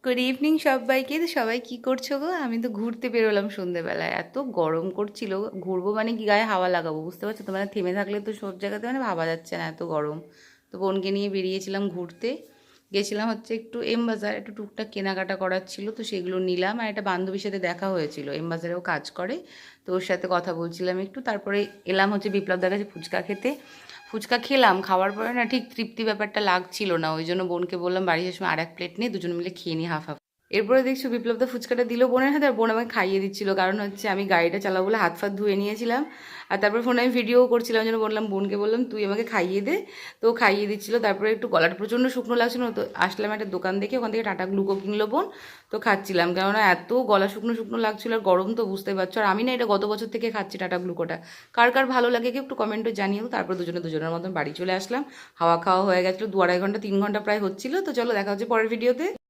Good evening সবাইকে। তো সবাই কি করছো গো? আমি তো ঘুরতে বেরোলাম সন্ধেবেলায়, এত গরম করছিল। ঘুরবো মানে কি, গায়ে হাওয়া লাগাবো, বুঝতে পারছো তো? মানে থেমে থাকলে তো সব জায়গাতে মানে ভাবা যাচ্ছে না, এত গরম। তো বোনকে নিয়ে বেরিয়েছিলাম ঘুরতে। গেছিলাম হচ্ছে একটু এম বাজার, একটু টুকটাক কেনাকাটা করার ছিল, তো সেগুলো নিলাম। আর একটা বান্ধবীর সাথে দেখা হয়েছিল, এম বাজারেও কাজ করে, তো ওর সাথে কথা বলছিলাম একটু। তারপরে এলাম হচ্ছে বিপ্লবদার কাছে ফুচকা খেতে। ফুচকা খেলাম, খাওয়ার পরে না ঠিক তৃপ্তি ব্যাপারটা লাগছিল না, ওই জন্য বোনকে বললাম বাড়ি আসার সময় আর এক প্লেট নিয়ে দুজনে মিলে খেয়ে নিই হাফ হাফ। এরপরে দেখছো বিপ্লবদা ফুচকাটা দিল বোনের হাতে, আর বোন আমাকে খাইয়ে দিচ্ছিল, কারণ হচ্ছে আমি গাড়িটা চালাবো বলে হাত ফাত ধুয়ে নিয়েছিলাম। আর তারপর ফোনে আমি ভিডিও করছিলাম, ওই জন্য বললাম বোনকে, বললাম তুই আমাকে খাইয়ে দে। তো ও খাইয়ে দিচ্ছিল। তারপরে একটু গলাটা প্রচণ্ড শুকনো লাগছিল, তো আসলাম একটা দোকান দেখে, ওখান থেকে টাটা গ্লুকো কিনলো বোন। তো খাচ্ছিলাম, কেননা এত গলা শুকনো শুকনো লাগছিল, আর গরম তো বুঝতে পারছো। আর আমি না এটা গত বছর থেকে খাচ্ছি টাটা গ্লুকোটা। কার কার ভালো লাগে কি একটু কমেন্টে জানিও। তারপর দুজনের মতন বাড়ি চলে আসলাম। হাওয়া খাওয়া হয়ে গেছিলো, 2-2.5 ঘন্টা 3 ঘন্টা প্রায় হচ্ছিলো। তো চলো দেখা হচ্ছে পরের ভিডিওতে।